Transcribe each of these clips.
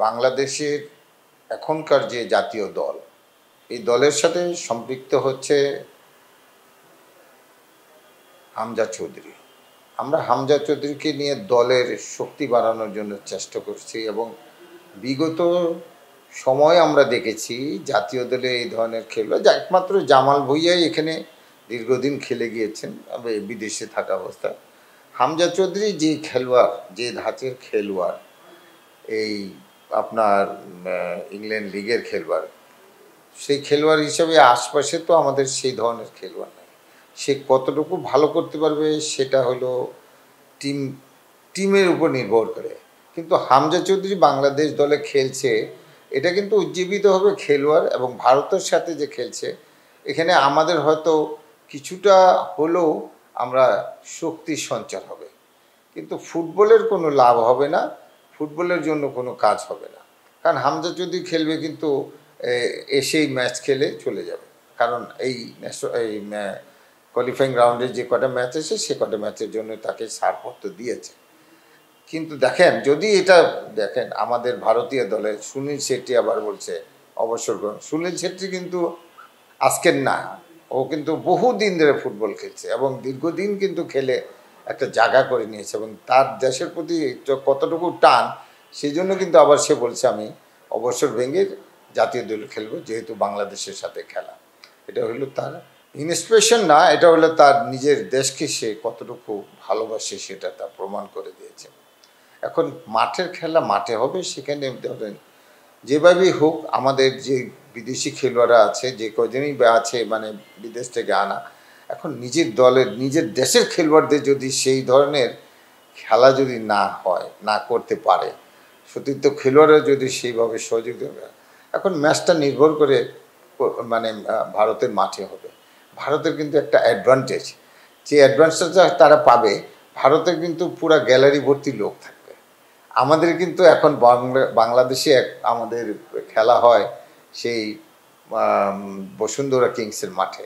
বাংলাদেশের এখনকার যে জাতীয় দল, এই দলের সাথে সম্পৃক্ত হচ্ছে হামজা চৌধুরী। আমরা হামজা চৌধুরীকে নিয়ে দলের শক্তি বাড়ানোর জন্য চেষ্টা করছি এবং বিগত সময় আমরা দেখেছি জাতীয় দলে এই ধরনের খেলোয়াড়, একমাত্র জামাল ভুঁইয়াই এখানে দীর্ঘদিন খেলে গিয়েছেন বিদেশে থাকা অবস্থায়। হামজা চৌধুরী যে খেলোয়াড়, যে ধাঁচের খেলোয়াড়, এই আপনার ইংল্যান্ড লিগের খেলোয়াড়, সেই খেলোয়াড় হিসেবে আশপাশে তো আমাদের সেই ধরনের খেলোয়াড় নেই। সে কতটুকু ভালো করতে পারবে সেটা হলো টিমের উপর নির্ভর করে। কিন্তু হামজা চৌধুরী বাংলাদেশ দলে খেলছে, এটা কিন্তু উজ্জীবিত হবে খেলোয়াড় এবং ভারতের সাথে যে খেলছে, এখানে আমাদের হয়তো কিছুটা হলেও আমরা শক্তি সঞ্চার হবে, কিন্তু ফুটবলের কোনো লাভ হবে না, ফুটবলের জন্য কোনো কাজ হবে না। কারণ হামজা চৌধুরী খেলবে কিন্তু এসেই ম্যাচ খেলে চলে যাবে, কারণ এই কোয়ালিফাইং রাউন্ডে যে কটা ম্যাচ আছে সে কটা ম্যাচের জন্য তাকে ছাড়পত্র দিয়েছে। কিন্তু দেখেন, যদি এটা দেখেন আমাদের ভারতীয় দলে সুনীল ছেত্রী আবার বলছে অবসর গ্রহণ। সুনীল ছেত্রী কিন্তু আজকের না, ও কিন্তু বহুদিন ধরে ফুটবল খেলছে এবং দীর্ঘদিন কিন্তু খেলে একটা জায়গা করে নিয়েছে এবং তার দেশের প্রতি কতটুকু টান, সেই জন্য কিন্তু আবার সে বলছে আমি অবসর ভেঙে জাতীয় দলে খেলবো, যেহেতু বাংলাদেশের সাথে খেলা। এটা হলো তার ইন্সপিরেশন না, এটা হলো তার নিজের দেশকে সে কতটুকু ভালোবাসে সেটা তা প্রমাণ করে দিয়েছে। এখন মাঠের খেলা মাঠে হবে, সেখানে ধরেন যেভাবেই হোক আমাদের যে বিদেশি খেলোয়াড়রা আছে, যে কদিনই আছে মানে বিদেশ থেকে আনা, এখন নিজের দলের নিজের দেশের খেলোয়াড়দের যদি সেই ধরনের খেলা যদি না হয়, না করতে পারে, সতীর্থ খেলোয়াড়রা যদি সেইভাবে সহযোগিতা করে, এখন ম্যাচটা নির্ভর করে মানে ভারতের মাঠে হবে। ভারতের কিন্তু একটা অ্যাডভান্টেজ, যে অ্যাডভান্টেজটা তারা পাবে, ভারতের কিন্তু পুরা গ্যালারি ভর্তি লোক থাকবে। আমাদের কিন্তু এখন বাংলাদেশে আমাদের খেলা হয় সেই বসুন্ধরা কিংসের মাঠে।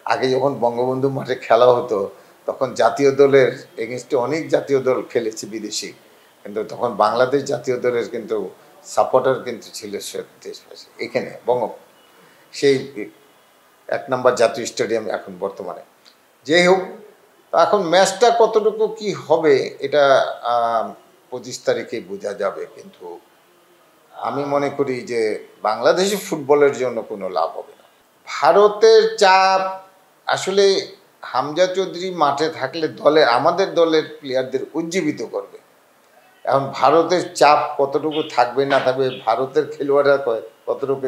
আগে যখন বঙ্গবন্ধু মাঠে খেলা হতো তখন জাতীয় দলের এগেনস্টে অনেক জাতীয় দল খেলেছে বিদেশি, কিন্তু তখন বাংলাদেশ জাতীয় দলের কিন্তু সাপোর্টার কিন্তু ছিল দেশবাসী। এখানে সেই 1 নম্বর জাতীয় স্টেডিয়াম এখন বর্তমানে। যেই হোক, এখন ম্যাচটা কতটুকু কি হবে এটা 25 তারিখেই বোঝা যাবে, কিন্তু আমি মনে করি যে বাংলাদেশি ফুটবলের জন্য কোনো লাভ হবে না। ভারতের চাপ আসলে হামজা চৌধুরী মাঠে থাকলে আমাদের দলের প্লেয়ারদের উজ্জীবিত করবে। এখন ভারতের চাপ কতটুকু থাকবে না থাকবে, ভারতের খেলোয়াড়রা কতটুকু,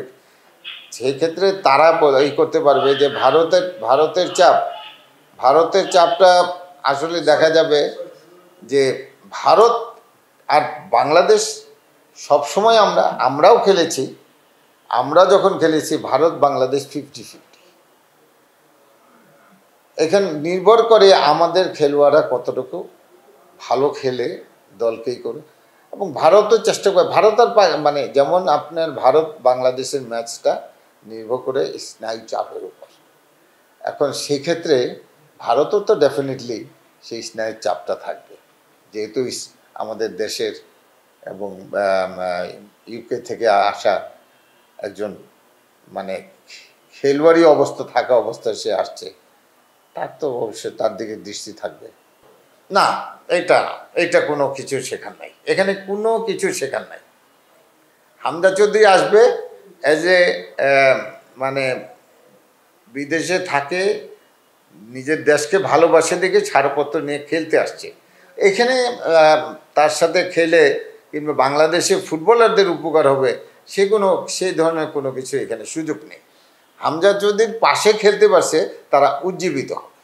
সেই ক্ষেত্রে তারা এই করতে পারবে যে ভারতের চাপটা আসলে দেখা যাবে যে ভারত আর বাংলাদেশ সবসময় আমরাও খেলেছি, আমরা যখন খেলেছি ভারত বাংলাদেশ 50-50। এখানে নির্ভর করে আমাদের খেলোয়াড়রা কতটুকু ভালো খেলে দলকেই করে, এবং ভারতও চেষ্টা করে। ভারত আর মানে যেমন আপনার ভারত বাংলাদেশের ম্যাচটা নির্ভর করে স্নায়ু চাপের উপর। এখন সেক্ষেত্রে ভারতও তো ডেফিনেটলি সেই স্নায়ুর চাপটা থাকবে, যেহেতু আমাদের দেশের এবং ইউকে থেকে আসা একজন মানে খেলোয়াড়ি থাকা অবস্থায় সে আসছে, তার তো অবশ্যই তার দিকে দৃষ্টি থাকবে না। এটা কোনো কিছু শেখার নাই, এখানে কোনো কিছু শেখার নাই। হামজা চৌধুরী আসবে মানে বিদেশে থাকে, নিজের দেশকে ভালোবাসে দেখে ছাড়পত্র নিয়ে খেলতে আসছে এখানে। তার সাথে খেলে কিংবা বাংলাদেশে ফুটবলারদের উপকার হবে সেই ধরনের কোনো কিছু এখানে সুযোগ নেই। হামজা চৌধুরীর পাশে খেলতে পারছে, তারা উজ্জীবিত হবে।